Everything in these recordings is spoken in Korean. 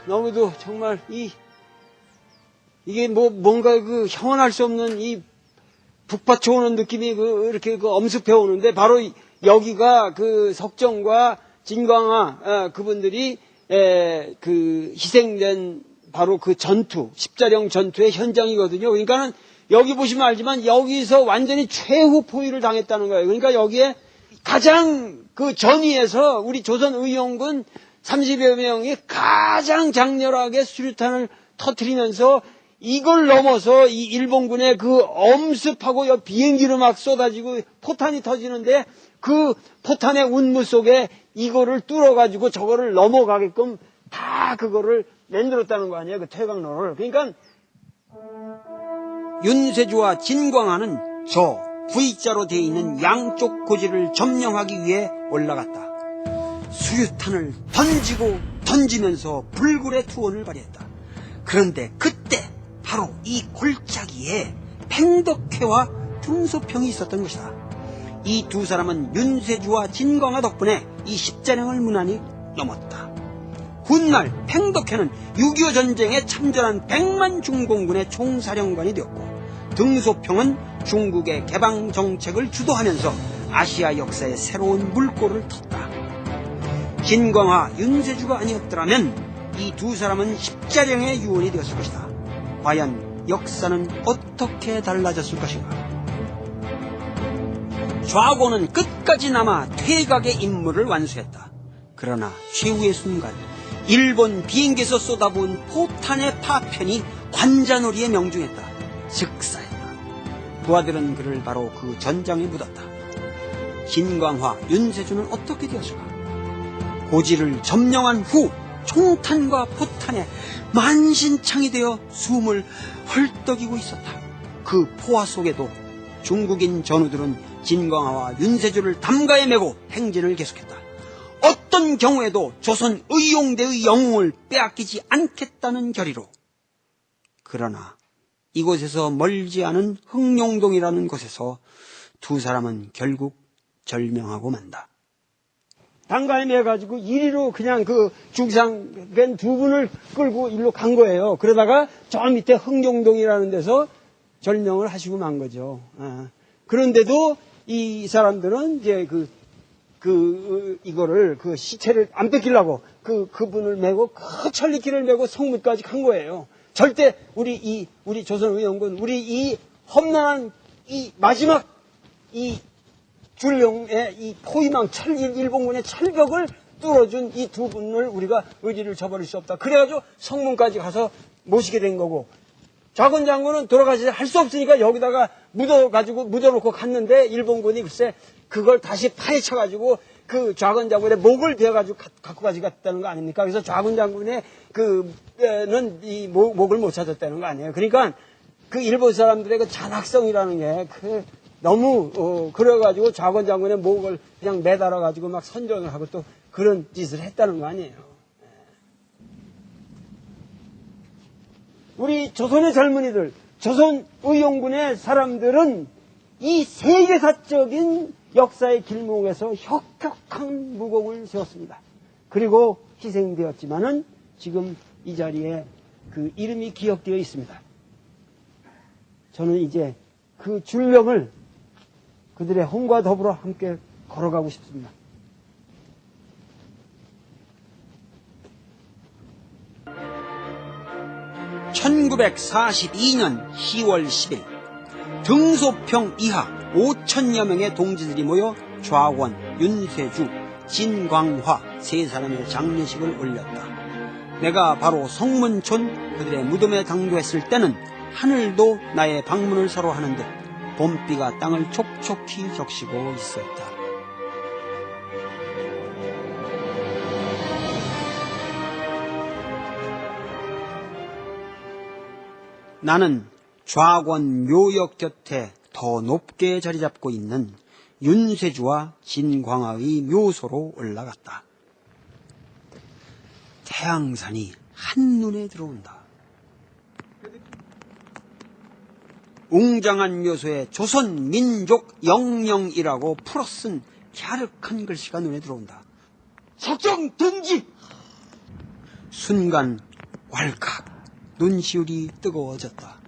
너무도 정말 이게 뭔가 형언할 수 없는 북받쳐 오는 느낌이 이렇게 엄습해 오는데, 바로 여기가 석정과 진광화 그분들이 희생된 바로 십자령 전투의 현장이거든요. 그러니까는 여기 보시면 알지만 여기서 완전히 최후 포위를 당했다는 거예요. 그러니까 여기에 가장 전위에서 우리 조선의용군 30여 명이 가장 장렬하게 수류탄을 터뜨리면서 이걸 넘어서 이 일본군의 엄습하고 비행기로 막 쏟아지고 포탄이 터지는데, 그 포탄의 운무 속에 이거를 뚫어가지고 저거를 넘어가게끔 다 그거를 만들었다는 거 아니에요, 퇴강로를. 그러니까 윤세주와 진광화는 저 V자로 되어 있는 양쪽 고지를 점령하기 위해 올라갔다. 수류탄을 던지고 던지면서 불굴의 투혼을 발휘했다. 그런데 그때 바로 이 골짜기에 팽덕회와 등소평이 있었던 것이다. 이 두 사람은 윤세주와 진광화 덕분에 이 십자령을 무난히 넘었다. 훗날 팽덕회는 6.25 전쟁에 참전한 100만 중공군의 총사령관이 되었고, 등소평은 중국의 개방 정책을 주도하면서 아시아 역사의 새로운 물꼬를 텄다. 진광화, 윤세주가 아니었더라면 이 두 사람은 십자령의 유언이 되었을 것이다. 과연 역사는 어떻게 달라졌을 것인가? 좌고는 끝까지 남아 퇴각의 임무를 완수했다. 그러나 최후의 순간 일본 비행기에서 쏟아부은 포탄의 파편이 관자놀이에 명중했다. 즉사했다. 부하들은 그를 바로 그 전장에 묻었다. 진광화, 윤세주는 어떻게 되었을까? 고지를 점령한 후 총탄과 포탄에 만신창이 되어 숨을 헐떡이고 있었다. 그 포화 속에도 중국인 전우들은 진광화와 윤세주를 담가에 메고 행진을 계속했다. 어떤 경우에도 조선 의용대의 영웅을 빼앗기지 않겠다는 결의로. 그러나 이곳에서 멀지 않은 흥룡동이라는 곳에서 두 사람은 결국 절명하고 만다. 당가에 매가지고 이리로 그냥 중상된 두 분을 끌고 일로 간 거예요. 그러다가 저 밑에 흥룡동이라는 데서 절명을 하시고 만 거죠. 그런데도 이 사람들은 이제 이거를 시체를 안 뺏기려고 그분을 메고 천리길을 메고 성문까지 간 거예요. 절대 우리 조선의용군, 우리 이 험난한 이 마지막 이 줄령의 이 포위망 일본군의 철벽을 뚫어준 이 두 분을 우리가 의지를 저버릴 수 없다. 그래가지고 성문까지 가서 모시게 된 거고, 좌권 장군은 돌아가지 할 수 없으니까 여기다가 묻어놓고 갔는데, 일본군이 글쎄 그걸 다시 파헤쳐가지고 그 좌권 장군의 목을 베어가지고 갖고 갔다는 거 아닙니까? 그래서 좌권 장군의 는 이 목을 못 찾았다는 거 아니에요. 그러니까 그 일본 사람들의 잔악성이라는 게 너무 그래가지고 좌권 장군의 목을 그냥 매달아가지고 막 선전을 하고 또 그런 짓을 했다는 거 아니에요. 우리 조선의 젊은이들, 조선의용군의 사람들은 이 세계사적인 역사의 길목에서 혁혁한 무공을 세웠습니다. 그리고 희생되었지만은 지금 이 자리에 그 이름이 기억되어 있습니다. 저는 이제 그 줄명을 그들의 혼과 더불어 함께 걸어가고 싶습니다. (1942년 10월 10일) 등소평 이하 5천여 명의 동지들이 모여 좌권, 윤세주, 진광화 세 사람의 장례식을 올렸다. 내가 바로 성문촌 그들의 무덤에 당도했을 때는 하늘도 나의 방문을 서로 하는 듯 봄비가 땅을 촉촉히 적시고 있었다. 나는 좌권 묘역 곁에 더 높게 자리 잡고 있는 윤세주와 진광화의 묘소로 올라갔다. 태양산이 한눈에 들어온다. 웅장한 묘소에 조선민족 영령이라고 풀어쓴 갸륵한 글씨가 눈에 들어온다. 석정 등지! 순간 왈칵 눈시울이 뜨거워졌다.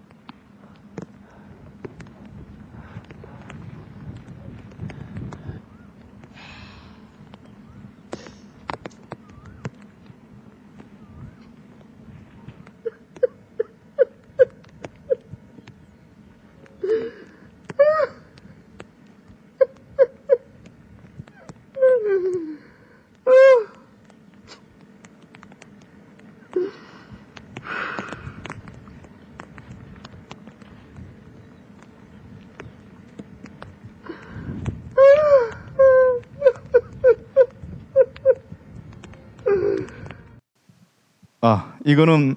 이거는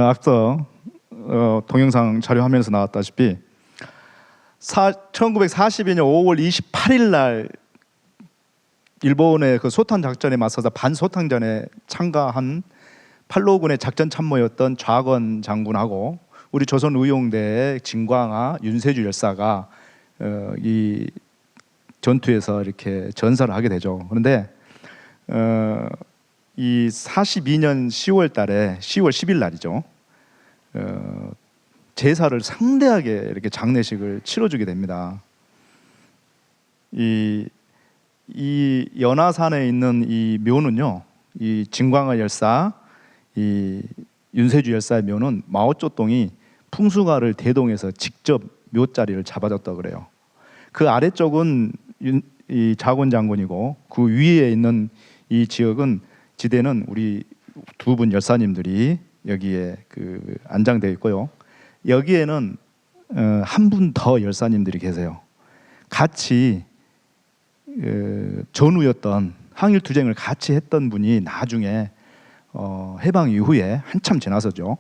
앞서 동영상 자료 화면에서 나왔다시피 1942년 5월 28일 날 일본의 그 소탄 작전에 맞서서 반소탕전에 참가한 팔로군의 작전 참모였던 좌건 장군하고 우리 조선의용대의 진광아 윤세주 열사가 이 전투에서 이렇게 전사를 하게 되죠. 그런데 이 42년 10월 달에 10월 10일 날이죠. 제사를 상대하게 이렇게 장례식을 치러주게 됩니다. 이 연화산에 있는 이 묘는요, 이 진광아 열사, 이 윤세주 열사의 묘는 마오쩌둥이 풍수가를 대동해서 직접 묘자리를 잡아줬다 그래요. 그 아래쪽은 이 자곤 장군이고 그 위에 있는 이 지대는 우리 두 분 열사님들이 여기에 그 안장되어 있고요. 여기에는 한 분 더 열사님들이 계세요. 같이 전우였던 항일 투쟁을 같이 했던 분이 나중에 해방 이후에 한참 지나서죠.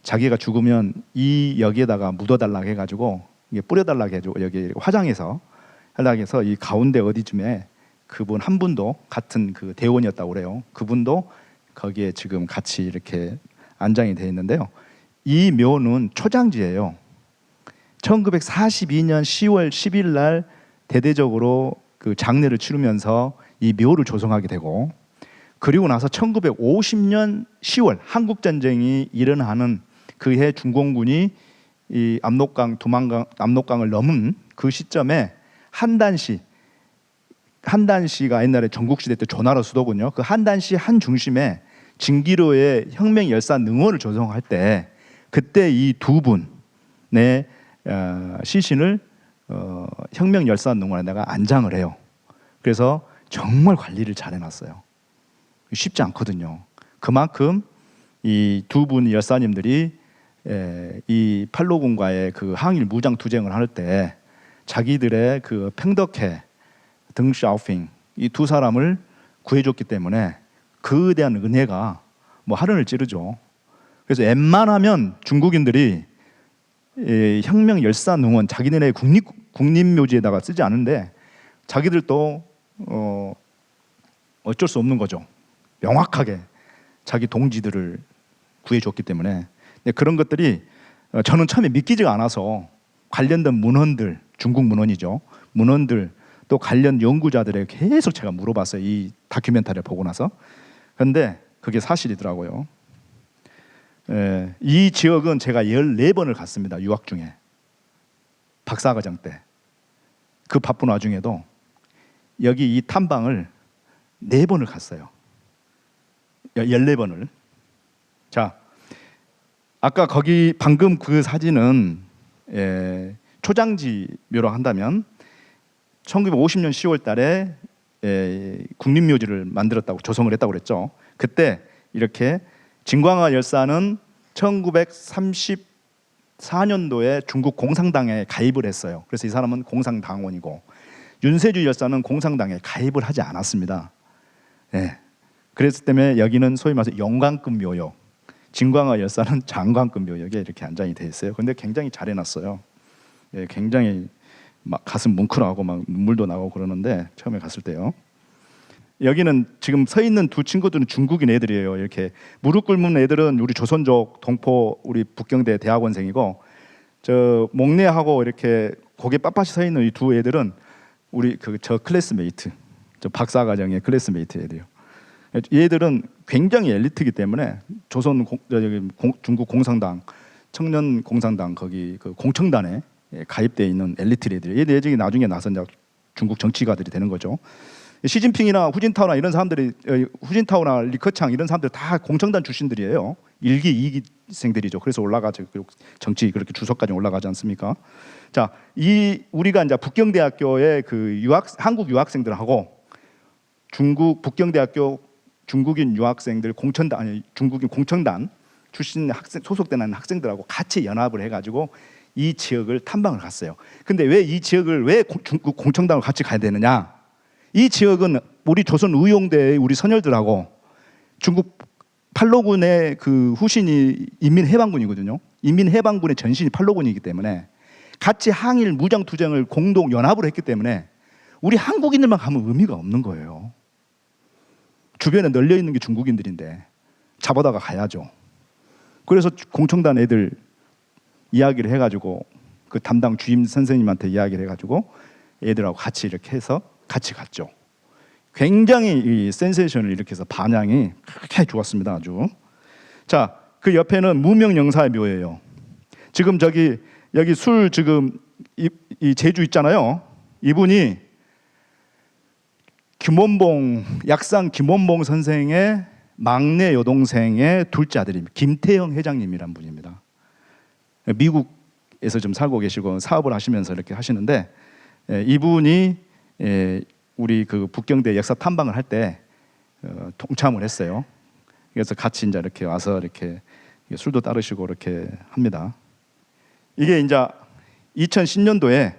자기가 죽으면 여기에다가 묻어달라고 해가지고 이게 뿌려달라고 해가지고 여기 화장해서 하려고 해서 이 가운데 어디쯤에 그분 한 분도 같은 그 대원이었다고 그래요. 그분도 거기에 지금 같이 이렇게 안장이 되어 있는데요. 이 묘는 초장지예요. 1942년 10월 10일 날 대대적으로 그 장례를 치르면서 이 묘를 조성하게 되고, 그리고 나서 1950년 10월 한국 전쟁이 일어나는 그해 중공군이 이 압록강을 넘은 그 시점에 한단시가 옛날에 전국시대 때 조나라 수도군요. 그 한단시 한 중심에 진기로의 혁명열사 능원을 조성할 때 그때 이 두 분의 시신을 혁명열사 능원에다가 안장을 해요. 그래서 정말 관리를 잘 해놨어요. 쉽지 않거든요. 그만큼 이 두 분 열사님들이 이 팔로군과의 그 항일 무장 투쟁을 할 때 자기들의 그 팽덕회 덩샤오핑 이 두 사람을 구해줬기 때문에 그에 대한 은혜가 뭐 하늘을 찌르죠. 그래서 웬만하면 중국인들이 혁명 열사 능원 자기네의 국립묘지에다가 쓰지 않은데 자기들도 어쩔 수 없는 거죠. 명확하게 자기 동지들을 구해줬기 때문에. 그런 것들이 저는 처음에 믿기지가 않아서 관련된 문헌들, 중국 문헌이죠. 문헌들 또 관련 연구자들에게 계속 제가 물어봤어요. 이 다큐멘터리를 보고 나서. 그런데 그게 사실이더라고요. 이 지역은 제가 14번을 갔습니다. 유학 중에. 박사과정 때. 그 바쁜 와중에도 여기 이 탐방을 4번을 갔어요. 14번을. 자, 아까 거기 방금 그 사진은 초장지 묘로 한다면 1950년 10월 달에 국립묘지를 만들었다고 조성을 했다고 그랬죠. 그때 이렇게 진광아 열사는 1934년도에 중국 공산당에 가입을 했어요. 그래서 이 사람은 공산당원이고 윤세주 열사는 공산당에 가입을 하지 않았습니다. 그랬을 때문에 여기는 소위 말해서 영광급 묘역, 진광아 열사는 장관급 묘역에 이렇게 안장이 돼 있어요. 근데 굉장히 잘 해놨어요. 굉장히 막 가슴 뭉클하고 막 눈물도 나고 그러는데 처음에 갔을 때요. 여기는 지금 서 있는 두 친구들은 중국인 애들이에요. 이렇게 무릎 꿇는 애들은 우리 조선족 동포 우리 북경대 대학원생이고, 저 목례하고 이렇게 고개 빳빳이 서 있는 이 두 애들은 우리 저 클래스메이트, 저 박사과정의 클래스메이트 애들이요. 얘들은 굉장히 엘리트이기 때문에 중국 공산당, 청년 공산당 거기 그 공청단에 가입돼 있는 엘리트들이 얘들이 나중에 나서 이제 중국 정치가들이 되는 거죠. 시진핑이나 후진타오나 이런 사람들이 후진타오나 리커창 이런 사람들 다 공청단 출신들이에요. 1기, 2기생들이죠. 그래서 올라가죠. 정치 그렇게 주석까지 올라가지 않습니까? 자, 우리가 이제 북경대학교의 그 한국 유학생들하고 중국 북경대학교 중국인 유학생들 중국인 공청단 출신 소속되는 학생들하고 같이 연합을 해가지고 이 지역을 탐방을 갔어요. 근데 왜 이 지역을 왜 중국 공청단과 같이 가야 되느냐? 이 지역은 우리 조선 의용대의 우리 선열들하고 중국 팔로군의 그 후신이 인민해방군이거든요. 인민해방군의 전신이 팔로군이기 때문에 같이 항일 무장 투쟁을 공동 연합으로 했기 때문에 우리 한국인들만 가면 의미가 없는 거예요. 주변에 널려 있는 게 중국인들인데 잡아다가 가야죠. 그래서 공청단 애들 이야기를 해가지고 그 담당 주임 선생님한테 이야기를 해가지고 애들하고 같이 이렇게 해서 같이 갔죠. 굉장히 이 센세이션을 일으켜서 반향이 그렇게 좋았습니다. 아주. 자, 그 옆에는 무명영사의 묘예요. 지금 여기 술 지금 이 제주 있잖아요. 이분이 약상 김원봉 선생의 막내 여동생의 둘째 아들입니다. 김태형 회장님이란 분입니다. 미국에서 좀 살고 계시고 사업을 하시면서 이렇게 하시는데 이분이 우리 그 북경대 역사 탐방을 할 때 동참을 했어요. 그래서 같이 이제 이렇게 와서 이렇게 술도 따르시고 이렇게 합니다. 이게 이제 2010년도에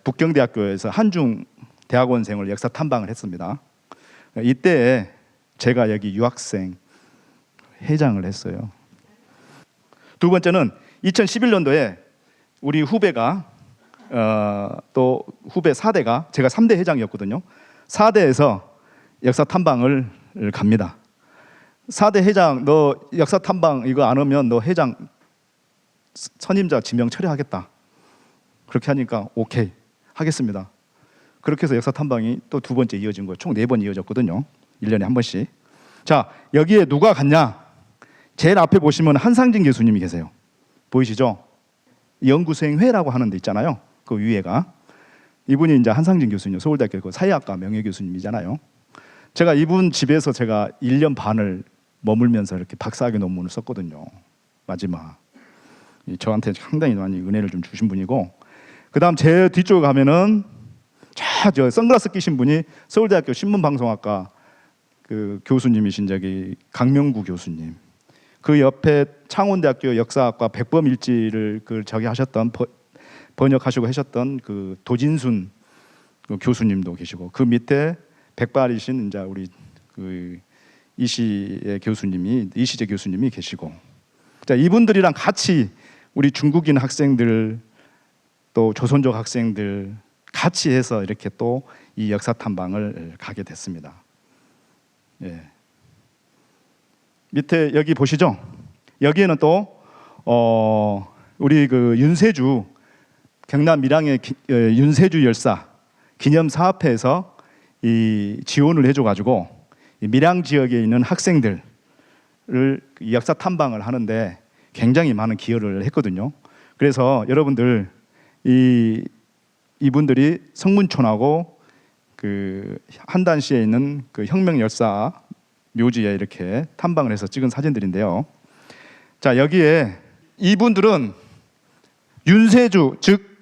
북경대학교에서 한중 대학원생을 역사 탐방을 했습니다. 이때 제가 여기 유학생 회장을 했어요. 두 번째는 2011년도에 우리 후배가 또 후배 4대가 제가 3대 회장이었거든요. 4대에서 역사 탐방을 갑니다. 4대 회장 너 역사 탐방 이거 안 오면 너 회장 선임자 지명 처리하겠다. 그렇게 하니까 오케이 하겠습니다. 그렇게 해서 역사 탐방이 또 두 번째 이어진 거예요. 총 4번 이어졌거든요. 1년에 한 번씩. 자, 여기에 누가 갔냐? 제일 앞에 보시면 한상진 교수님이 계세요. 보이시죠? 연구수행회라고 하는 데 있잖아요. 그 위에가. 이분이 이제 한상진 교수님, 서울대학교 그 사회학과 명예교수님이잖아요. 제가 이분 집에서 제가 1년 반을 머물면서 이렇게 박사학위 논문을 썼거든요. 마지막. 저한테 상당히 많이 은혜를 좀 주신 분이고, 그다음 제 뒤쪽에 가면은 저 선글라스 끼신 분이 서울대학교 신문방송학과 그 교수님이신 저기 강명구 교수님. 그 옆에 창원대학교 역사학과 백범일지를 그 저기 하셨던 번역하시고 하셨던 그 도진순 그 교수님도 계시고, 그 밑에 백발이신 이제 우리 그 이시재 교수님이 계시고, 자, 이분들이랑 같이 우리 중국인 학생들 또 조선족 학생들 같이 해서 이렇게 또 이 역사 탐방을 가게 됐습니다. 예. 밑에 여기 보시죠. 여기에는 또 우리 그 윤세주 경남 밀양의 윤세주 열사 기념 사업회에서 이 지원을 해줘가지고 밀양 지역에 있는 학생들을 이 역사 탐방을 하는데 굉장히 많은 기여를 했거든요. 그래서 여러분들 이분들이 성문촌하고 그 한단시에 있는 그 혁명 열사 묘지에 이렇게 탐방을 해서 찍은 사진들인데요. 자, 여기에 이분들은 윤세주 즉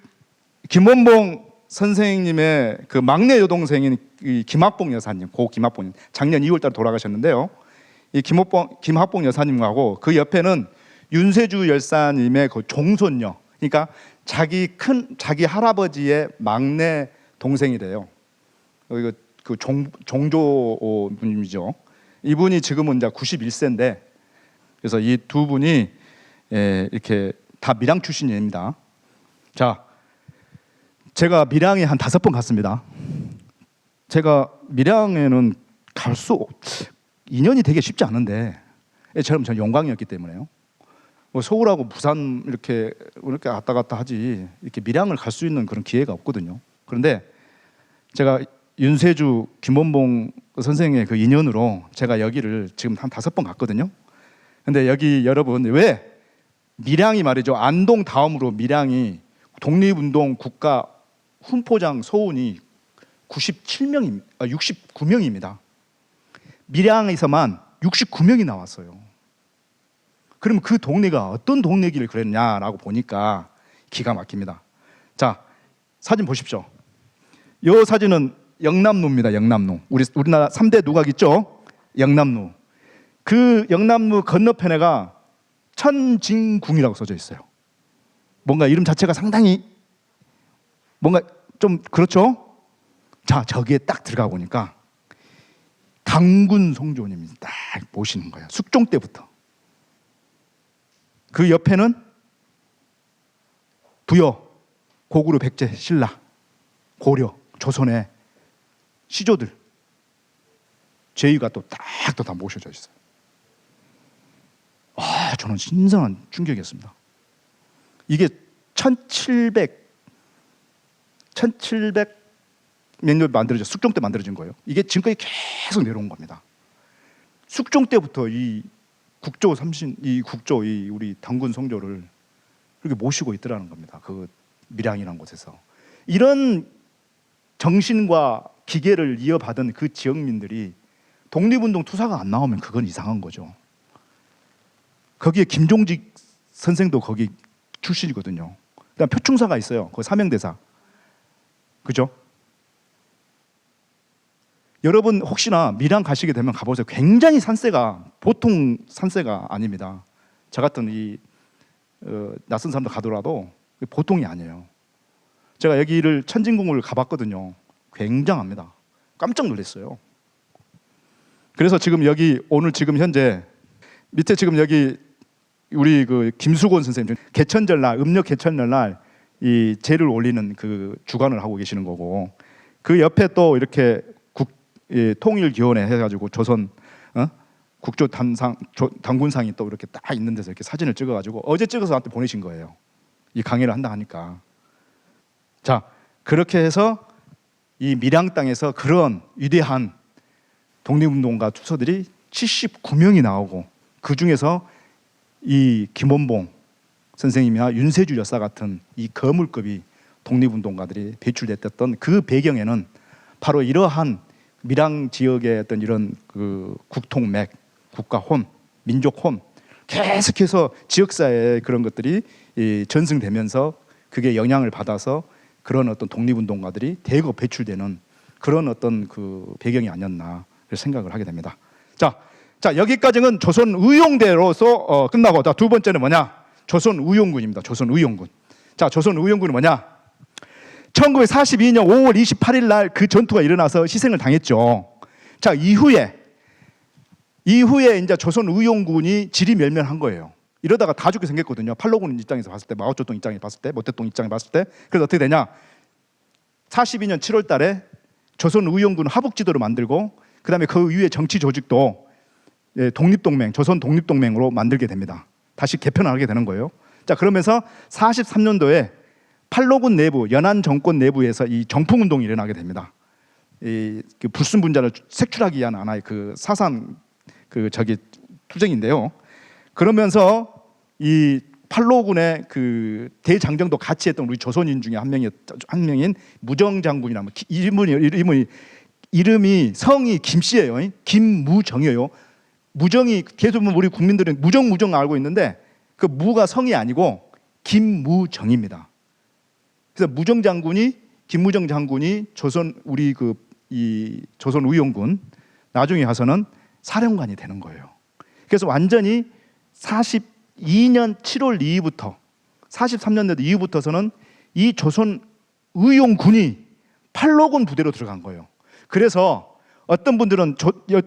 김원봉 선생님의 그 막내 여동생인 이 김학봉 여사님, 고 김학봉 작년 2월달에 돌아가셨는데요. 이 김학봉 여사님하고 그 옆에는 윤세주 열사님의 그 종손녀, 그러니까 자기 할아버지의 막내 동생이래요. 그 종조 분이죠. 이분이 지금은 이제 91세인데, 그래서 이 두 분이 이렇게 다 밀양 출신입니다. 자, 제가 밀양에 한 5번 갔습니다. 제가 밀양에는 인연이 되게 쉽지 않은데, 저는 영광이었기 때문에요. 서울하고 부산 이렇게 왔다 갔다 하지 이렇게 밀양을 갈 수 있는 그런 기회가 없거든요. 그런데 제가 윤세주, 김원봉 선생의 그 인연으로 제가 여기를 지금 한 5번 갔거든요. 근데 여기 여러분, 왜 밀양이 말이죠, 안동 다음으로 밀양이 독립운동 국가 훈포장 소원이 69명입니다. 밀양에서만 69명이 나왔어요. 그럼 그 동네가 어떤 동네길을 그랬냐라고 보니까 기가 막힙니다. 자, 사진 보십시오. 이 사진은 영남로입니다. 영남로. 우리나라 3대 누각 있죠? 영남로. 그 영남로 건너편에가 천진궁이라고 써져 있어요. 뭔가 이름 자체가 상당히 뭔가 좀 그렇죠? 자, 저기에 딱 들어가 보니까 당군 송조님이 딱 모시는 거예요. 숙종 때부터. 그 옆에는 부여, 고구려, 백제, 신라, 고려, 조선의 시조들 제위가 또 딱 다 모셔져 있어요. 와, 저는 신선한 충격이었습니다. 이게 1700 몇 년 만들어져, 숙종 때 만들어진 거예요. 이게 지금까지 계속 내려온 겁니다. 숙종 때부터 이 국조 삼신, 이 우리 당군 성조를 그렇게 모시고 있더라는 겁니다. 그 밀양이라는 곳에서. 이런 정신과 기계를 이어받은 그 지역민들이 독립운동 투사가 안 나오면 그건 이상한 거죠. 거기에 김종직 선생도 거기 출신이거든요. 그다음 표충사가 있어요. 그 사명대사. 그죠? 여러분 혹시나 밀양 가시게 되면 가보세요. 굉장히 산세가 보통 산세가 아닙니다. 저 같은 이 낯선 사람들 가더라도 보통이 아니에요. 제가 여기를 천진궁을 가봤거든요. 굉장합니다. 깜짝 놀랐어요. 그래서 지금 여기 오늘 지금 현재 밑에 지금 여기 우리 그 김수곤 선생님 개천절날, 음력 개천절날 이 제를 올리는 그 주관을 하고 계시는 거고, 그 옆에 또 이렇게 통일기원회 해가지고 조선 국조 당군상이 또 이렇게 딱 있는 데서 이렇게 사진을 찍어가지고 어제 찍어서 나한테 보내신 거예요. 이 강의를 한다 하니까. 자, 그렇게 해서 이 밀양 땅에서 그런 위대한 독립운동가 투서들이 79명이 나오고, 그 중에서 이 김원봉 선생님이나 윤세주 여사 같은 이 거물급이 독립운동가들이 배출됐던 그 배경에는 바로 이러한 밀양 지역의 어떤 이런 그 국통맥, 국가혼, 민족혼, 계속해서 지역사회의 그런 것들이 전승되면서 그게 영향을 받아서 그런 어떤 독립운동가들이 대거 배출되는 그런 어떤 그 배경이 아니었나 생각을 하게 됩니다. 자, 여기까지는 조선 의용대로서 끝나고, 자, 두 번째는 뭐냐? 조선 의용군입니다. 조선 의용군. 자, 조선 의용군은 뭐냐? 1942년 5월 28일 날 그 전투가 일어나서 희생을 당했죠. 자, 이후에 이제 조선 의용군이 지리멸멸한 거예요. 이러다가 다 죽게 생겼거든요. 팔로군 입장에서 봤을 때, 마오쩌둥 입장에서 봤을 때, 모택동 입장에 봤을 때. 그래서 어떻게 되냐? 42년 7월 달에 조선 의용군 하북지도를 만들고, 그 다음에 그 위에 정치 조직도 독립동맹, 조선 독립동맹으로 만들게 됩니다. 다시 개편하게 되는 거예요. 자, 그러면서 43년도에 팔로군 내부, 연안 정권 내부에서 이 정풍운동이 일어나게 됩니다. 그 불순분자를 색출하기 위한 하나의 그 사상 투쟁인데요. 그러면서 이 팔로군의 그 대장정도 같이 했던 우리 조선인 중에 한 명인 무정장군이라면, 이름이 성이 김씨예요. 김무정이에요. 무정이 계속 우리 국민들은 무정 알고 있는데 그 무가 성이 아니고 김무정입니다. 그래서 김무정 장군이 조선 의용군 나중에 가서는 사령관이 되는 거예요. 그래서 완전히 42년 7월 이후부터 43년도 이후부터서는 이 조선 의용군이 팔로군 부대로 들어간 거예요. 그래서 어떤 분들은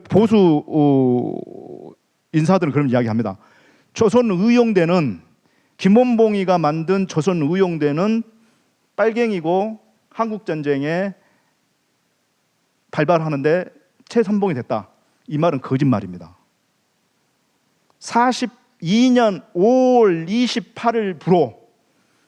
보수 인사들은 그런 이야기합니다. 조선 의용대는, 김원봉이가 만든 조선 의용대는 빨갱이고 한국 전쟁에 발발하는데 최선봉이 됐다. 이 말은 거짓말입니다. 42년 5월 28일부로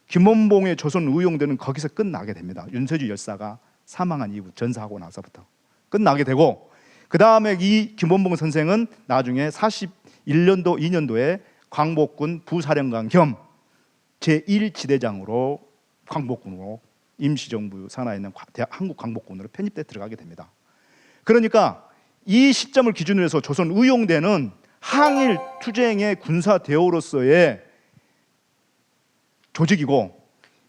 김원봉의 조선 의용대는 거기서 끝나게 됩니다. 윤세주 열사가 사망한 이후 전사하고 나서부터 끝나게 되고, 그 다음에 이 김원봉 선생은 나중에 41년도 2년도에 광복군 부사령관 겸 제1지대장으로 광복군으로 임시정부 산하에 있는 한국광복군으로 편입돼 들어가게 됩니다. 그러니까 이 시점을 기준으로 해서 조선의용대는 항일 투쟁의 군사 대오로서의 조직이고,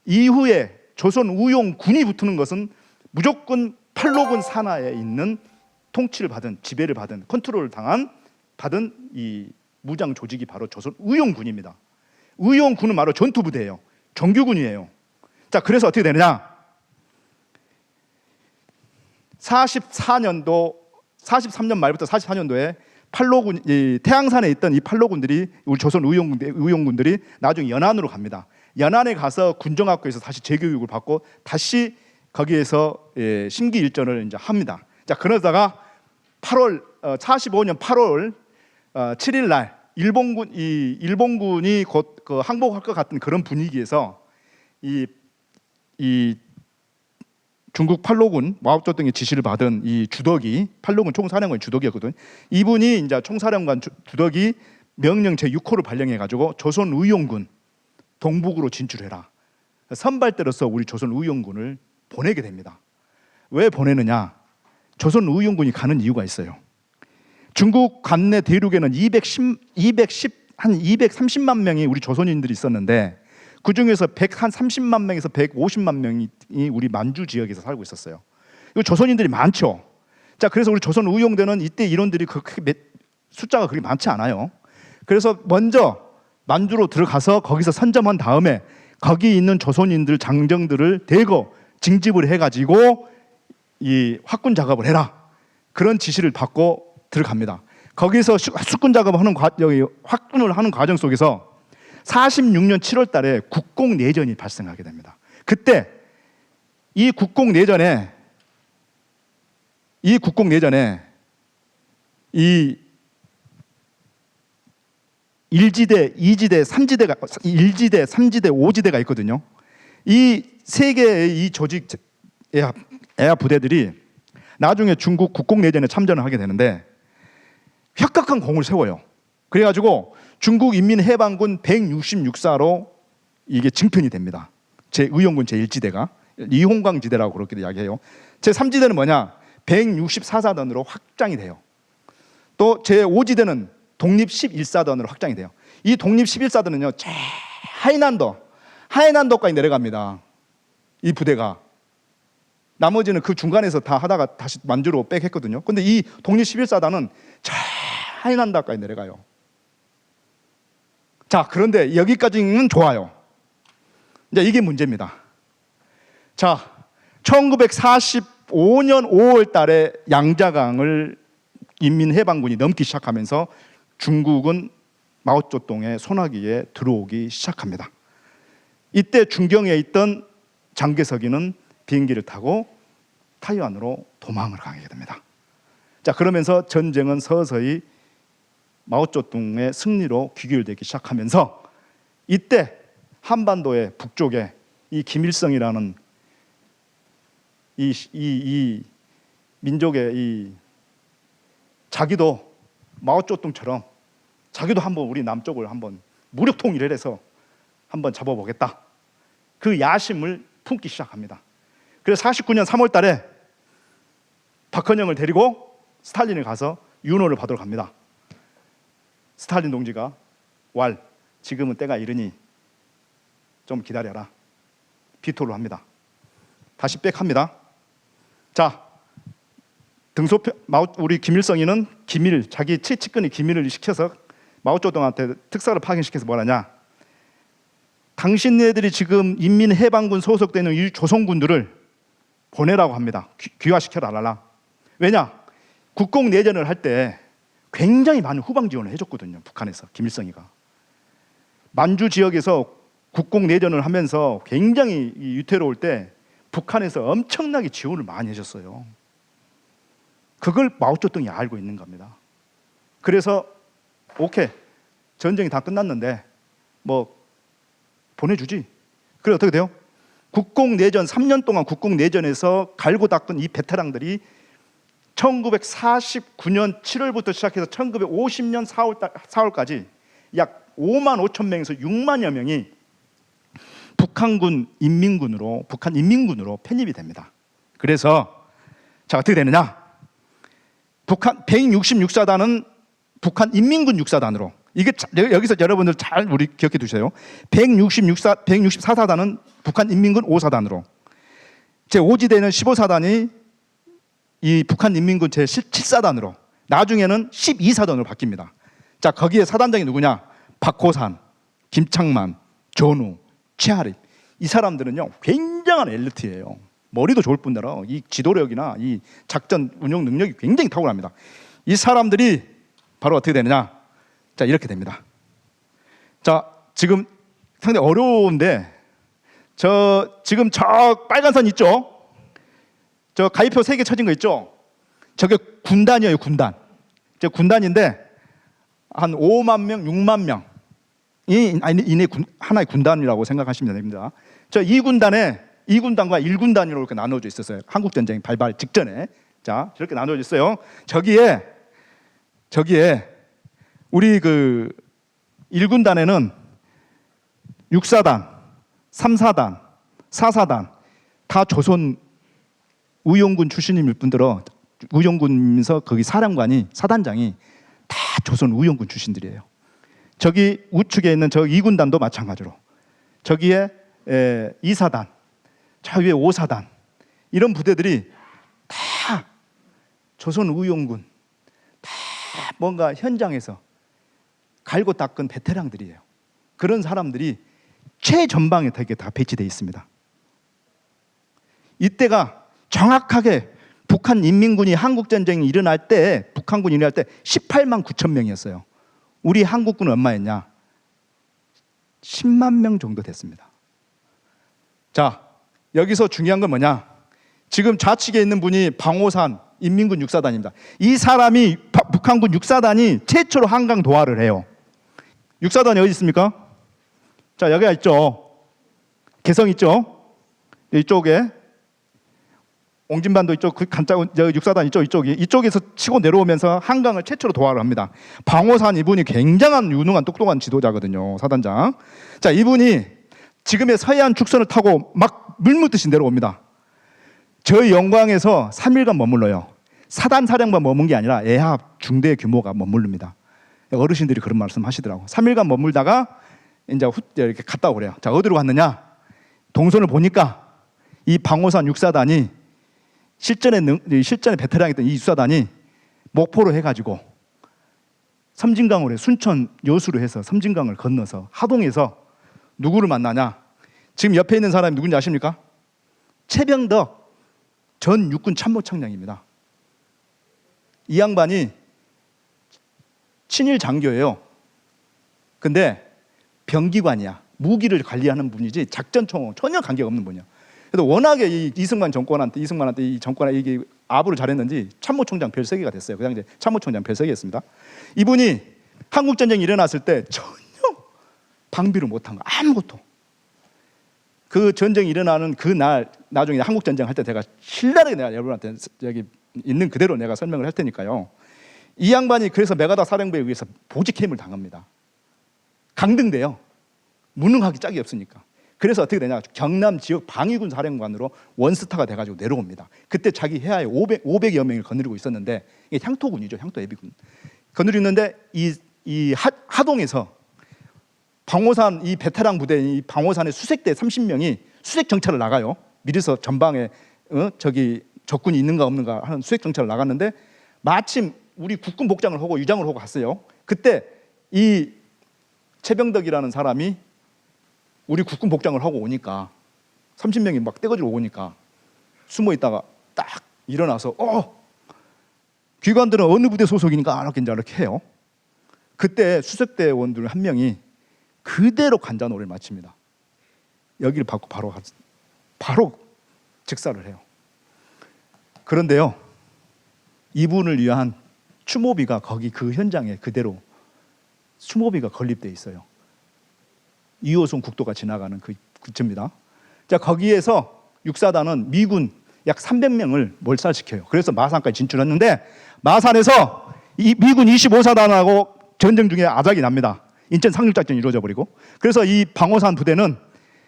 이후에 조선의용군이 붙는 것은 무조건 팔로군 산하에 있는 통치를 받은, 지배를 받은, 컨트롤을 받은 이 무장 조직이 바로 조선의용군입니다. 의용군은 바로 전투부대예요. 정규군이에요. 자, 그래서 어떻게 되느냐? 43년 말부터 44년도에 팔로군, 태양산에 있던 이 팔로군들이, 우리 조선 의용군들이 나중에 연안으로 갑니다. 연안에 가서 군정학교에서 다시 재교육을 받고 다시 거기에서 심기일전을 이제 합니다. 자, 그러다가 45년 8월 7일 날 일본군이 곧 그 항복할 것 같은 그런 분위기에서 이 중국 팔로군 마오쩌둥의 지시를 받은 이 주덕이, 팔로군 총사령관 주덕이었거든. 이분이 이제 총사령관 주덕이 명령 제6호를 발령해 가지고 조선의용군 동북으로 진출해라, 선발대로서 우리 조선의용군을 보내게 됩니다. 왜 보내느냐? 조선의용군이 가는 이유가 있어요. 중국 관내 대륙에는 230만 명이 우리 조선인들이 있었는데, 그 중에서 130만 명에서 150만 명이 우리 만주 지역에서 살고 있었어요. 이 조선인들이 많죠. 자, 그래서 우리 조선의용대는 이때 인원들이 그렇게 숫자가 그렇게 많지 않아요. 그래서 먼저 만주로 들어가서 거기서 선점한 다음에 거기 있는 조선인들 장정들을 대거 징집을 해가지고 이 확군 작업을 해라, 그런 지시를 받고 들어갑니다. 거기서 숙군 작업을 하는 확군을 하는 과정 속에서 46년 7월 달에 국공내전이 발생하게 됩니다. 그때 이 국공내전에 이 1지대, 2지대, 3지대가 1지대, 3지대, 5지대가 있거든요. 이 세 개의 이 조직 애아 부대들이 나중에 중국 국공내전에 참전을 하게 되는데 혁혁한 공을 세워요. 그래가지고 중국 인민해방군 166사로 이게 증편이 됩니다. 제 의용군 제1지대가 이홍광지대라고 그렇게 이야기해요. 제3지대는 뭐냐? 164사단으로 확장이 돼요. 또 제5지대는 독립 11사단으로 확장이 돼요. 이 독립 11사단은요, 하이난도까지 내려갑니다. 이 부대가. 나머지는 그 중간에서 다 하다가 다시 만주로 백했거든요. 근데 이 독립 11사단은 하이난도까지 내려가요. 자, 그런데 여기까지는 좋아요. 이제 이게 문제입니다. 자, 1945년 5월 달에 양자강을 인민해방군이 넘기 시작하면서 중국은 마오쩌둥의 소나기에 들어오기 시작합니다. 이때 중경에 있던 장개석이는 비행기를 타고 타이완으로 도망을 가게 됩니다. 자, 그러면서 전쟁은 서서히 마오쩌둥의 승리로 귀결되기 시작하면서 이때 한반도의 북쪽에 이 김일성이라는 이 민족의 이 자기도 마오쩌둥처럼 자기도 한번 우리 남쪽을 한번 무력 통일을 해서 한번 잡아보겠다, 그 야심을 품기 시작합니다. 그래서 49년 3월 달에 박헌영을 데리고 스탈린에 가서 윤호를 받으러 갑니다. 스탈린 동지가 지금은 때가 이르니 좀 기다려라, 비토를 합니다. 다시 백합니다. 자, 우리 김일성이는 자기 최측근이 기밀을 시켜서 마오쩌둥한테 특사를 파견시켜서 뭐라냐, 당신네들이 지금 인민해방군 소속되는 이 조선군들을 보내라고 합니다. 귀화시켜라. 왜냐? 국공내전을 할 때 굉장히 많은 후방 지원을 해줬거든요. 북한에서 김일성이가 만주 지역에서 국공내전을 하면서 굉장히 위태로울 때 북한에서 엄청나게 지원을 많이 해줬어요. 그걸 마오쩌둥이 알고 있는 겁니다. 그래서 오케이, 전쟁이 다 끝났는데 뭐 보내주지. 그래 어떻게 돼요? 국공내전 3년 동안 국공내전에서 갈고 닦은 이 베테랑들이 1949년 7월부터 시작해서 1950년 4월까지 약 5만 5천 명에서 6만여 명이 북한 인민군으로 편입이 됩니다. 그래서 자, 어떻게 되느냐? 북한 166사단은 북한 인민군 육사단으로, 이게 여기서 여러분들 잘 우리 기억해 두세요. 164사단은 북한 인민군 5사단으로, 제5지대는 15사단이 이 북한 인민군 제7사단으로, 나중에는 12사단으로 바뀝니다. 자, 거기에 사단장이 누구냐? 박호산, 김창만, 전우, 최하립. 이 사람들은요 굉장한 엘리트예요. 머리도 좋을 뿐더러 이 지도력이나 이 작전 운영 능력이 굉장히 탁월합니다. 이 사람들이 바로 어떻게 되느냐? 자, 이렇게 됩니다. 자, 지금 상당히 어려운데 지금 저 빨간 선 있죠? 저 가위표 3개 쳐진 거 있죠? 저게 군단이에요, 군단. 저 군단인데 한 5만 명, 6만 명 이내 하나의 군단이라고 생각하시면 됩니다. 저 2군단과 1군단으로 이렇게 나눠져 있었어요. 한국 전쟁 발발 직전에. 자, 저렇게 나눠져 있어요. 저기에 우리 그 1군단에는 6사단, 3사단, 4사단 다 조선 의용군 출신일 뿐더러 의용군에서 거기 사단장이 다 조선 의용군 출신들이에요. 저기 우측에 있는 저 2군단도 마찬가지로 저기에 2사단, 저 위에 5사단 이런 부대들이 다 조선 의용군, 다 뭔가 현장에서 갈고 닦은 베테랑들이에요. 그런 사람들이 최전방에 되게 다 배치되어 있습니다. 이때가 정확하게 북한 인민군이 한국전쟁이 일어날 때, 북한군이 일어날 때 18만 9천 명이었어요. 우리 한국군은 얼마였냐? 10만 명 정도 됐습니다. 자, 여기서 중요한 건 뭐냐? 지금 좌측에 있는 분이 방호산 인민군 6사단입니다. 이 사람이 북한군 6사단이 최초로 한강 도하를 해요. 6사단이 어디 있습니까? 자, 여기가 있죠. 개성 있죠. 이쪽에 옹진반도 이쪽, 저 6사단 이쪽에서 치고 내려오면서 한강을 최초로 도하를 합니다. 방호산 이분이 굉장한 유능한 똑똑한 지도자거든요, 사단장. 자, 이분이 지금의 서해안 축선을 타고 막 물묻듯이 내려옵니다. 저희 영광에서 3일간 머물러요. 사단 사령만 머문 게 아니라 애합 중대 규모가 머무릅니다. 어르신들이 그런 말씀 하시더라고. 3일간 머물다가 이제 이렇게 갔다 오래요. 자, 어디로 갔느냐? 동선을 보니까 이 방호산 6사단이 실전에 베테랑이었던 이 6사단이 목포로 해가지고 섬진강으로 순천 여수로 해서 섬진강을 건너서 하동에서 누구를 만나냐? 지금 옆에 있는 사람이 누군지 아십니까? 최병덕 전 육군 참모총장입니다. 이 양반이 친일 장교예요. 근데 병기관이야. 무기를 관리하는 분이지 작전총은 전혀 관계가 없는 분이야. 그래서 워낙에 이 이승만한테 이 정권에 이게 아부를 잘했는지 참모총장 별세개가 됐어요. 그 당시에 참모총장 별세개였습니다. 이분이 한국 전쟁이 일어났을 때 전혀 방비를 못한 거 아무것도. 그 전쟁이 일어나는 그 날 나중에 한국 전쟁 할 때 제가 신랄하게 내가 여러분한테 여기 있는 그대로 내가 설명을 할 테니까요. 이 양반이 그래서 메가다 사령부에 의해서 보직해임을 당합니다. 강등돼요. 무능하기 짝이 없으니까. 그래서 어떻게 되냐? 경남 지역 방위군 사령관으로 원스타가 돼가지고 내려옵니다. 그때 자기 해하에 500여 명을 거느리고 있었는데, 이게 향토군이죠, 향토 예비군. 거느리고 있는데 이 하동에서 방호산 이 베테랑 부대, 이 방호산의 수색대 30명이 수색 정찰을 나가요. 미리서 전방에 저기 적군이 있는가 없는가 하는 수색 정찰을 나갔는데 마침 우리 국군 복장을 하고 유장을 하고 갔어요. 그때 이 최병덕이라는 사람이 우리 국군 복장을 하고 오니까 30명이 막 떼거지로 오니까 숨어 있다가 딱 일어나서 귀관들은 어느 부대 소속이니까 이렇게 해요. 그때 수색대원들 한 명이 그대로 관자놀이를 마칩니다. 여기를 받고 바로 즉사를 해요. 그런데요, 이분을 위한 추모비가 거기 그 현장에 그대로 추모비가 건립되어 있어요. 2호선 국도가 지나가는 그 근처입니다. 자, 거기에서 육사단은 미군 약 300명을 몰살시켜요. 그래서 마산까지 진출했는데 마산에서 이 미군 25사단하고 전쟁 중에 아작이 납니다. 인천 상륙작전이 이루어져 버리고. 그래서 이 방어산 부대는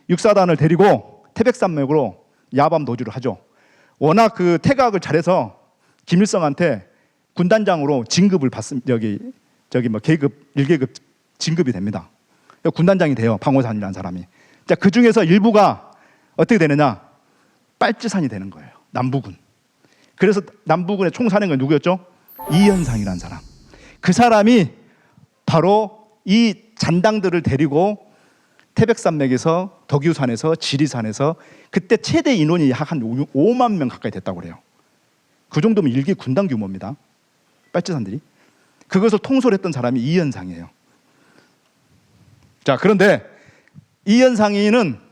육사단을 데리고 태백산맥으로 야밤 도주를 하죠. 워낙 그 태각을 잘해서 김일성한테 군단장으로 진급을 받습니다. 저기 뭐 계급 1계급 진급이 됩니다. 군단장이 돼요. 방어산이라는 사람이. 자, 그 중에서 일부가 어떻게 되느냐? 빨치산이 되는 거예요. 남부군. 그래서 남부군의 총사령관 누구였죠? 이현상이라는 사람. 그 사람이 바로 이 잔당들을 데리고 태백산맥에서 덕유산에서 지리산에서 그때 최대 인원이 한 5만 명 가까이 됐다고 그래요. 그 정도면 일개 군단 규모입니다. 빨치산들이. 그것을 통솔했던 사람이 이현상이에요. 자, 그런데 이현상이는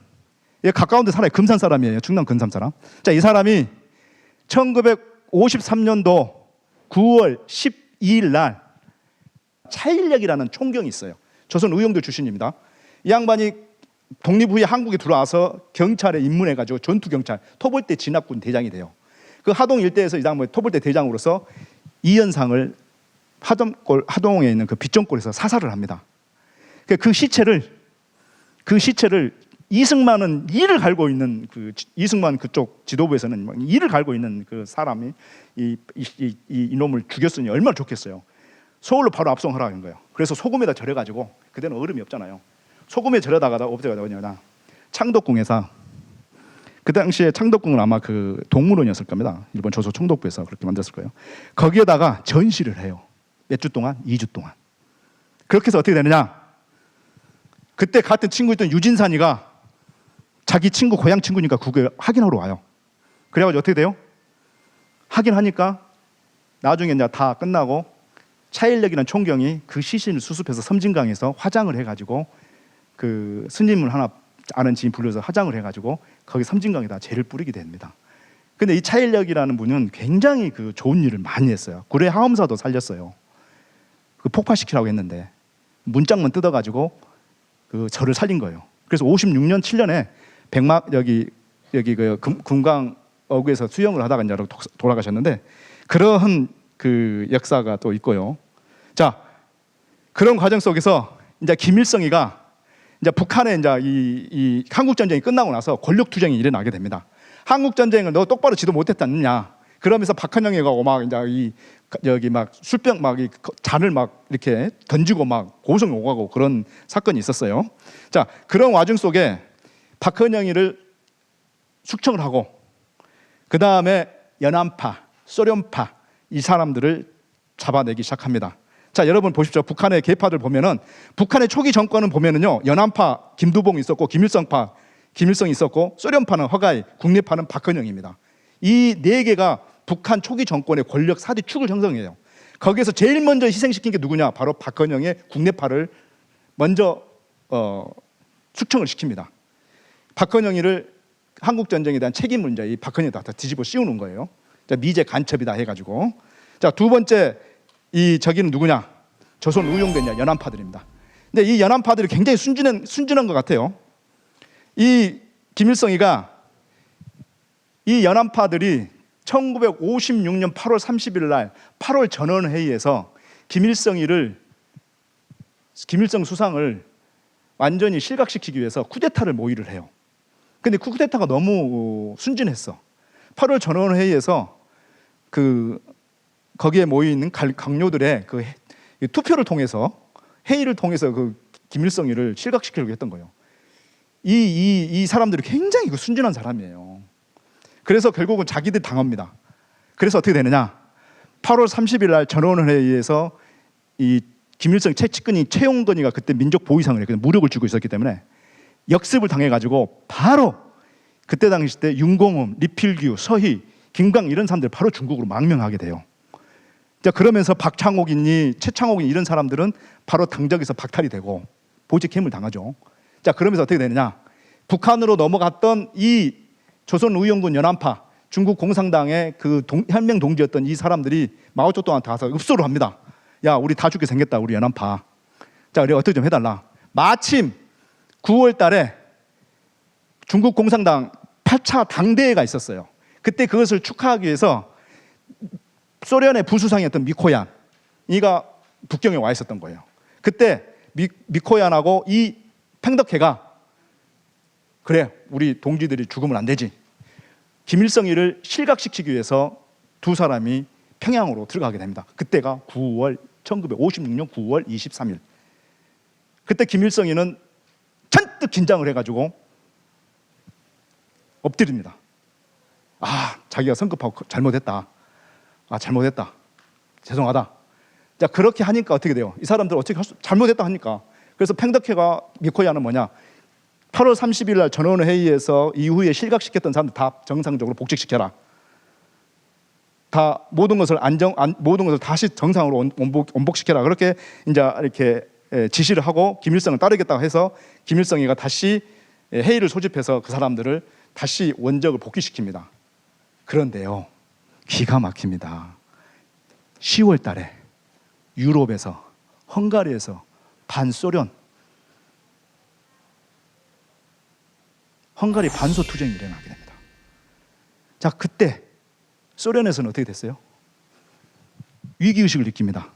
가까운 데 살아요. 금산 사람이에요. 충남 금산 사람. 자, 이 사람이 1953년도 9월 12일 날 차일력이라는 총경이 있어요. 조선 의용대 출신입니다. 이 양반이 독립 후에 한국에 들어와서 경찰에 입문해가지고 전투경찰 토벌대 진압군 대장이 돼요. 그 하동 일대에서 이 양반이 토벌대 대장으로서 이현상을 하동에 있는 그 빗정골에서 사살을 합니다. 그 시체를 이승만은 이를 갈고 있는 그 이승만 그쪽 지도부에서는 이를 갈고 있는 그 사람이 이놈을 죽였으니 얼마나 좋겠어요. 서울로 바로 압송하라는 거예요. 그래서 소금에다 절여가지고 그때는 얼음이 없잖아요. 소금에 절여다가다 어디가 어디냐 창덕궁에서 그 당시에 창덕궁은 아마 그 동물원이었을 겁니다. 일본 조선 총독부에서 그렇게 만들었을 거예요. 거기에다가 전시를 해요. 몇 주 동안? 2주 동안. 그렇게 해서 어떻게 되느냐? 그때 같은 친구였던 유진산이가 자기 친구 고향 친구니까 그걸 확인하러 와요. 그래가지고 어떻게 돼요? 확인하니까 나중에 이제 다 끝나고 차일력이라는 총경이 그 시신을 수습해서 섬진강에서 화장을 해가지고 그 스님을 하나 아는 지인 불러서 화장을 해가지고 거기 섬진강에다 재를 뿌리게 됩니다. 근데 이 차일력이라는 분은 굉장히 그 좋은 일을 많이 했어요. 구례 하엄사도 살렸어요. 그 폭파시키라고 했는데 문짝만 뜯어가지고 그 저를 살린 거예요. 그래서 56년 7년에 여기 그 금강 어구에서 수영을 하다가 이제 돌아가셨는데 그러한 그 역사가 또 있고요. 자, 그런 과정 속에서 이제 김일성이가 이제 북한에 이제 이 한국 전쟁이 끝나고 나서 권력 투쟁이 일어나게 됩니다. 한국 전쟁을 너 똑바로 지도 못했다느냐? 그러면서 박헌영이 가고 막 이제 여기 막 술병 막 잔을 막 이렇게 던지고 막 고성 오가고 그런 사건이 있었어요. 자, 그런 와중 속에 박헌영이를 숙청을 하고 그 다음에 연안파, 소련파 이 사람들을 잡아내기 시작합니다. 자, 여러분 보십시오. 북한의 계파들 보면은 북한의 초기 정권은 보면은요 연안파 김두봉이 있었고 김일성파 김일성이 있었고 소련파는 허가이, 국내파는 박헌영입니다. 이 네 개가 북한 초기 정권의 권력 사대 축을 형성해요. 거기에서 제일 먼저 희생시킨 게 누구냐? 바로 박헌영의 국내파를 먼저 숙청을 시킵니다. 박헌영이를 한국 전쟁에 대한 책임을 이제 이 박헌영에다 다 뒤집어 씌우는 거예요. 자, 미제 간첩이다 해가지고. 자, 두 번째 이 저기는 누구냐? 조선 의용대냐 연안파들입니다. 근데 이 연안파들이 굉장히 순진한 것 같아요. 이 김일성이가 이 연안파들이 1956년 8월 30일 날 8월 전원회의에서 김일성 수상을 완전히 실각시키기 위해서 쿠데타를 모의를 해요. 근데 쿠데타가 너무 순진했어. 8월 전원회의에서 거기에 모여 있는 강요들의 그 투표를 통해서 회의를 통해서 그 김일성이를 실각시키려고 했던 거예요. 이 사람들이 굉장히 순진한 사람이에요. 그래서 결국은 자기들 당합니다. 그래서 어떻게 되느냐? 8월 30일 날 전원회의에서 이 김일성 측근이 최용건이가 그때 민족 보위상을 했거든요. 무력을 쥐고 있었기 때문에 역습을 당해가지고 바로 그때 당시 때 윤공음, 리필규, 서희, 김광 이런 사람들 바로 중국으로 망명하게 돼요. 자, 그러면서 박창옥이니 최창옥이니 이런 사람들은 바로 당적에서 박탈이 되고 보직 해임을 당하죠. 자, 그러면서 어떻게 되느냐? 북한으로 넘어갔던 이 조선의용군 연안파, 중국 공산당의 그 혁명 동지였던 이 사람들이 마오쩌둥한테 가서 읍소를 합니다. 야, 우리 다 죽게 생겼다, 우리 연안파. 자, 우리 어떻게 좀 해달라. 마침 9월 달에 중국 공산당 8차 당대회가 있었어요. 그때 그것을 축하하기 위해서 소련의 부수상이었던 미코얀 이가 북경에 와 있었던 거예요. 그때 미코얀하고 이 팽덕회가 그래 우리 동지들이 죽으면 안 되지. 김일성이를 실각시키기 위해서 두 사람이 평양으로 들어가게 됩니다. 그때가 1956년 9월 23일. 그때 김일성이는 잔뜩 긴장을 해가지고 엎드립니다. 자기가 성급하고 잘못했다. 잘못했다. 죄송하다. 자, 그렇게 하니까 어떻게 돼요? 이 사람들 어떻게 잘못했다 하니까. 그래서 팽덕회가 미코야는 뭐냐? 8월 30일 날 전원회의에서 이후에 실각시켰던 사람들 다 정상적으로 복직시켜라. 다 모든 것을 다시 정상으로 원복시켜라. 그렇게 이제 이렇게 지시를 하고 김일성을 따르겠다고 해서 김일성이가 다시 회의를 소집해서 그 사람들을 다시 원적을 복귀시킵니다. 그런데요, 기가 막힙니다. 10월 달에 유럽에서 헝가리에서 반소련 헝가리 반소 투쟁이 일어나게 됩니다. 자, 그때 소련에서는 어떻게 됐어요? 위기의식을 느낍니다.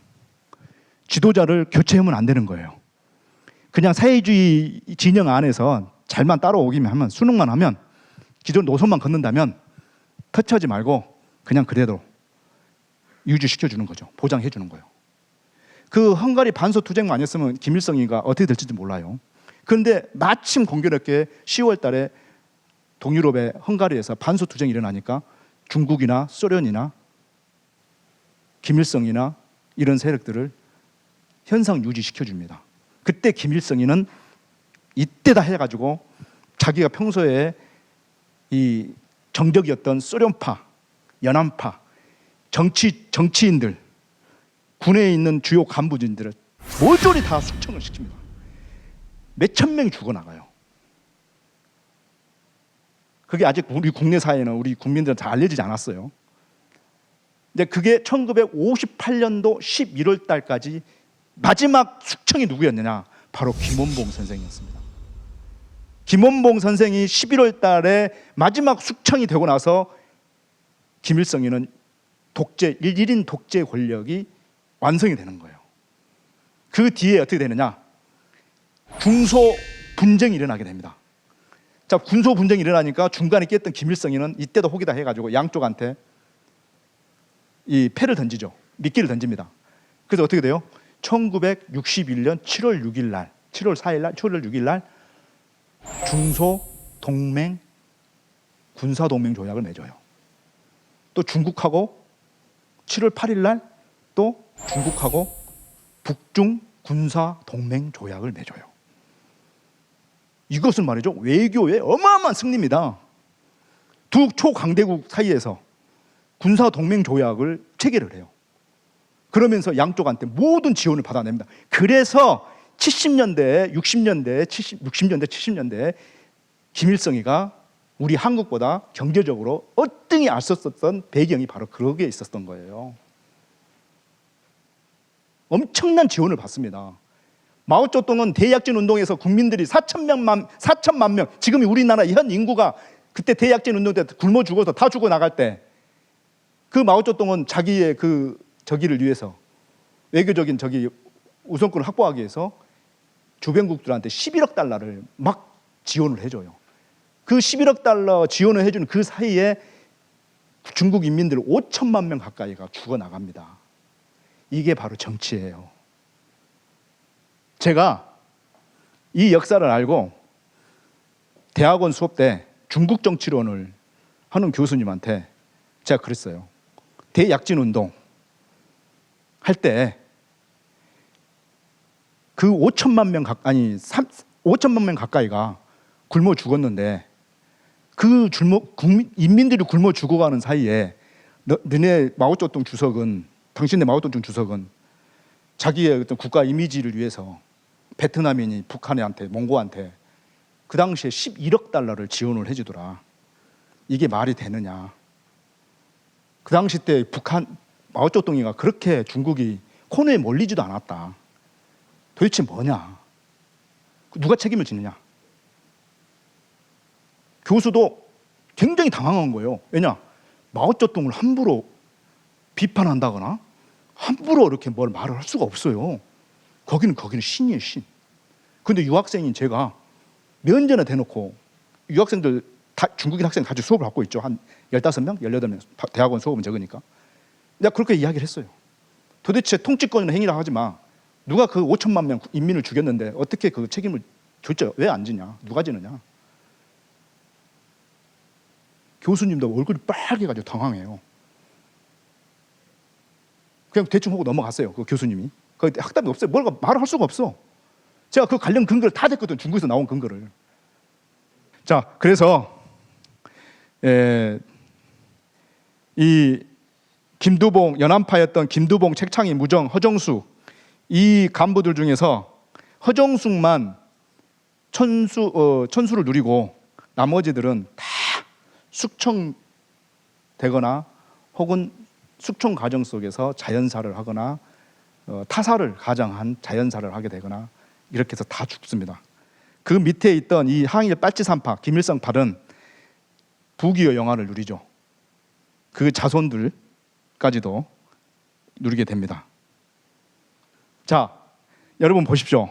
지도자를 교체하면 안 되는 거예요. 그냥 사회주의 진영 안에서 잘만 따라오기만 하면, 수능만 하면, 기존 노선만 걷는다면 터치하지 말고 그냥 그대로 유지시켜주는 거죠. 보장해주는 거예요. 그 헝가리 반소 투쟁만 아니었으면 김일성이가 어떻게 될지 몰라요. 그런데 마침 공교롭게 10월 달에 동유럽의 헝가리에서 반소 투쟁이 일어나니까 중국이나 소련이나 김일성이나 이런 세력들을 현상 유지시켜줍니다. 그때 김일성이는 이때다 해가지고 자기가 평소에 이 정적이었던 소련파, 연안파, 정치인들, 군에 있는 주요 간부진들을 모조리 다 숙청을 시킵니다. 몇천 명이 죽어나가요. 그게 아직 우리 국내 사회는 우리 국민들은 잘 알려지지 않았어요. 근데 그게 1958년도 11월 달까지 마지막 숙청이 누구였느냐? 바로 김원봉 선생이었습니다. 김원봉 선생이 11월 달에 마지막 숙청이 되고 나서 김일성이는 1인 독재 권력이 완성이 되는 거예요. 그 뒤에 어떻게 되느냐? 군소 분쟁이 일어나게 됩니다. 자, 군소 분쟁이 일어나니까 중간에 깼던 김일성이는 이때도 혹이다 해가지고 양쪽한테 이 패를 던지죠. 미끼를 던집니다. 그래서 어떻게 돼요? 1961년 7월 6일 날, 7월 4일 날, 7월 6일 날 중소 동맹 군사 동맹 조약을 맺어요. 또 중국하고 7월 8일 날 또 중국하고 북중 군사 동맹 조약을 맺어요. 이것은 말이죠, 외교의 어마어마한 승리입니다. 두 초강대국 사이에서 군사 동맹 조약을 체결을 해요. 그러면서 양쪽한테 모든 지원을 받아냅니다. 그래서 70년대, 60년대, 70년대 김일성이가 우리 한국보다 경제적으로 어등이 앞섰었던 배경이 바로 그러기에 있었던 거예요. 엄청난 지원을 받습니다. 마오쩌둥은 대약진 운동에서 국민들이 4천만 명, 지금이 우리나라 현 인구가 그때 대약진 운동 때 굶어 죽어서 다 죽어 나갈 때 그 마오쩌둥은 자기의 그 저기를 위해서 외교적인 우선권을 확보하기 위해서 주변국들한테 11억 달러를 막 지원을 해줘요. 그 11억 달러 지원을 해주는 그 사이에 중국 인민들 5천만 명 가까이가 죽어나갑니다. 이게 바로 정치예요. 제가 이 역사를 알고 대학원 수업 때 중국 정치론을 하는 교수님한테 제가 그랬어요. 대약진 운동 할 때 그 5천만 명 가까이가 굶어 죽었는데 그 인민들이 굶어 죽어가는 사이에 너네 마오쩌둥 주석은, 당신네 마오쩌둥 주석은 자기의 어떤 국가 이미지를 위해서 베트남인이 북한한테, 몽고한테 그 당시에 11억 달러를 지원을 해주더라. 이게 말이 되느냐? 그 당시 때 마오쩌둥이가 그렇게 중국이 코너에 몰리지도 않았다. 도대체 뭐냐? 누가 책임을 지느냐? 교수도 굉장히 당황한 거예요. 왜냐? 마오쩌둥을 함부로 비판한다거나 함부로 이렇게 뭘 말을 할 수가 없어요. 거기는 신이에요, 신. 근데 유학생인 제가 면전에 대놓고 유학생들 중국인 학생 같이 수업을 받고 있죠. 한 15명, 18명. 대학원 수업은 적으니까. 내가 그렇게 이야기를 했어요. 도대체 통치권이나 행위라 하지 마. 누가 그 5천만 명 인민을 죽였는데 어떻게 그 책임을 줬죠? 왜 안 지냐? 누가 지느냐? 교수님도 얼굴이 빨개가지고 당황해요. 그냥 대충 하고 넘어갔어요. 그 교수님이. 그 학답이 없어요. 뭘 말을 할 수가 없어. 제가 그 관련 근거를 다 댔거든. 중국에서 나온 근거를. 자, 그래서 이 김두봉, 연안파였던 김두봉, 책창희, 무정, 허정숙 이 간부들 중에서 허정숙만 천수를 누리고 나머지들은 다 숙청되거나 혹은 숙청 과정 속에서 자연사를 하거나 타사를 가장한 자연사를 하게 되거나 이렇게 해서 다 죽습니다. 그 밑에 있던 이 항일 빨치산파 김일성파는 부귀의 영화를 누리죠. 그 자손들까지도 누리게 됩니다. 자, 여러분 보십시오.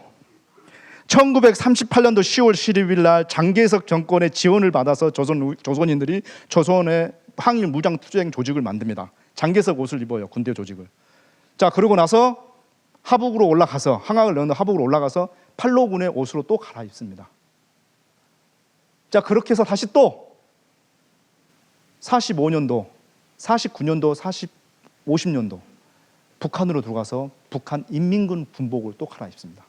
1938년도 10월 11일 날 장개석 정권의 지원을 받아서 조선인들이 조선의 항일 무장 투쟁 조직을 만듭니다. 장개석 옷을 입어요. 군대 조직을. 자, 그러고 나서 하북으로 올라가서 항학을 넣는 하북으로 올라가서 팔로군의 옷으로 또 갈아입습니다. 자, 그렇게 해서 다시 또 45년도, 49년도, 50년도 북한으로 들어가서 북한 인민군 군복을 또 갈아입습니다.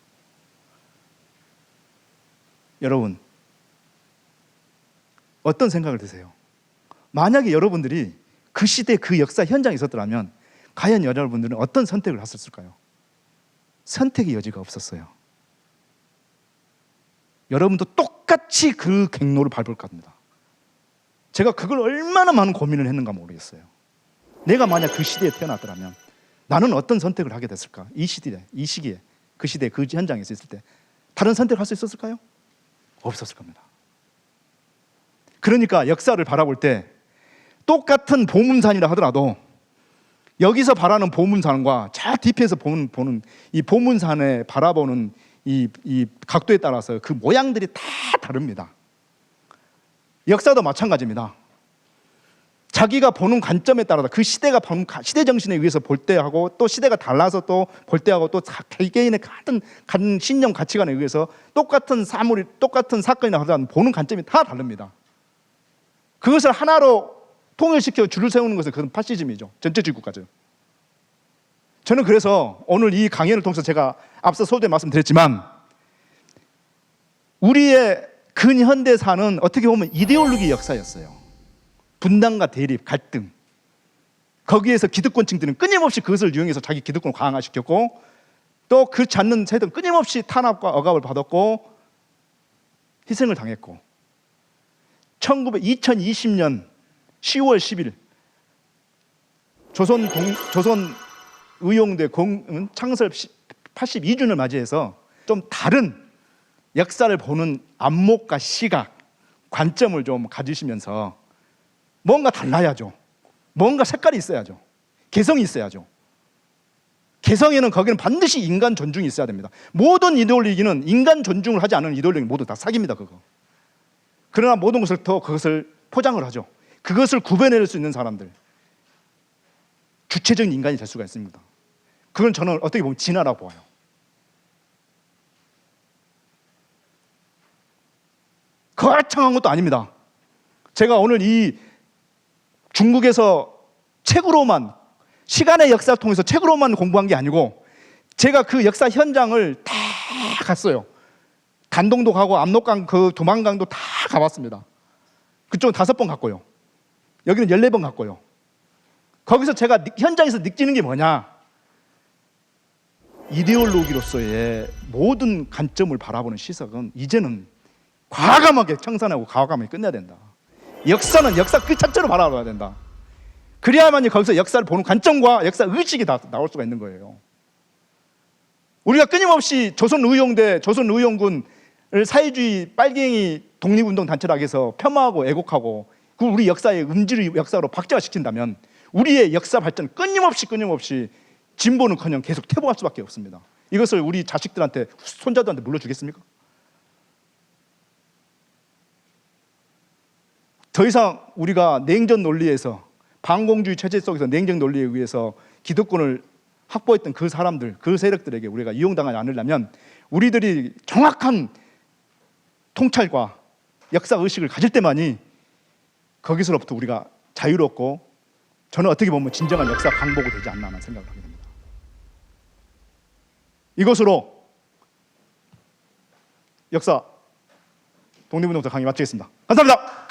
여러분, 어떤 생각을 드세요? 만약에 여러분들이 그 시대 그 역사 현장에 있었더라면 과연 여러분들은 어떤 선택을 하셨을까요? 선택의 여지가 없었어요. 여러분도 똑같이 그 경로를 밟을 겁니다. 제가 그걸 얼마나 많은 고민을 했는가 모르겠어요. 내가 만약 그 시대에 태어났더라면 나는 어떤 선택을 하게 됐을까? 이 시기에, 그 시대 그 현장에 있을 때 다른 선택을 할 수 있었을까요? 없었을 겁니다. 그러니까 역사를 바라볼 때 똑같은 보문산이라 하더라도 여기서 바라는 보문산과 저 뒤편에서 보는 이 보문산에 바라보는 이 각도에 따라서 그 모양들이 다 다릅니다. 역사도 마찬가지입니다. 자기가 보는 관점에 따라서 그 시대가 보는 시대 정신에 의해서 볼 때하고 또 시대가 달라서 또 볼 때하고 또 개개인의 같은 신념 가치관에 의해서 똑같은 사건이나 하더라도 보는 관점이 다 다릅니다. 그것을 하나로 통일시켜 줄을 세우는 것은 그건 파시즘이죠. 전체주의국가죠. 저는 그래서 오늘 이 강연을 통해서 제가 앞서 소두에 말씀드렸지만 우리의 근현대사는 어떻게 보면 이데올로기 역사였어요. 분단과 대립, 갈등. 거기에서 기득권층들은 끊임없이 그것을 이용해서 자기 기득권을 강화시켰고 또 그렇지 않는 세대는 끊임없이 탄압과 억압을 받았고 희생을 당했고 2020년 10월 10일 조선의용대 창설 82주년을 맞이해서 좀 다른 역사를 보는 안목과 시각, 관점을 좀 가지시면서 뭔가 달라야죠. 뭔가 색깔이 있어야죠. 개성이 있어야죠. 개성에는 거기는 반드시 인간 존중이 있어야 됩니다. 모든 이데올로기는 인간 존중을 하지 않은 이데올로기 모두 다 사기입니다. 그거. 그러나 모든 것을 더 그것을 포장을 하죠. 그것을 구별해낼 수 있는 사람들, 주체적인 인간이 될 수가 있습니다. 그건 저는 어떻게 보면 진화라고 봐요. 거창한 것도 아닙니다. 제가 오늘 이 중국에서 책으로만 시간의 역사를 통해서 책으로만 공부한 게 아니고 제가 그 역사 현장을 다 갔어요. 단동도 가고 압록강 그 두만강도 다 가봤습니다. 그쪽은 5번 갔고요. 여기는 14번 갔고요. 거기서 제가 현장에서 느끼는 게 뭐냐? 이데올로기로서의 모든 관점을 바라보는 시각은 이제는 과감하게 청산하고 과감하게 끝내야 된다. 역사는 역사 그 자체로 바라봐야 된다. 그래야만이 거기서 역사를 보는 관점과 역사 의식이 다 나올 수가 있는 거예요. 우리가 끊임없이 조선의용대, 조선의용군 사회주의 빨갱이 독립운동 단체라고 해서 폄하하고 애곡하고 그 우리 역사의 음지의 역사로 박제화시킨다면 우리의 역사 발전 끊임없이 진보는커녕 계속 퇴보할 수밖에 없습니다. 이것을 우리 자식들한테 손자들한테 물려주겠습니까? 더 이상 우리가 냉전 논리에서 반공주의 체제 속에서 냉전 논리에 의해서 기득권을 확보했던 그 사람들, 그 세력들에게 우리가 이용당하지 않으려면 우리들이 정확한 통찰과 역사 의식을 가질 때만이 거기서부터 우리가 자유롭고 저는 어떻게 보면 진정한 역사 강복이 되지 않나 하는 생각을 하게 됩니다. 이것으로 역사 독립운동사 강의 마치겠습니다. 감사합니다.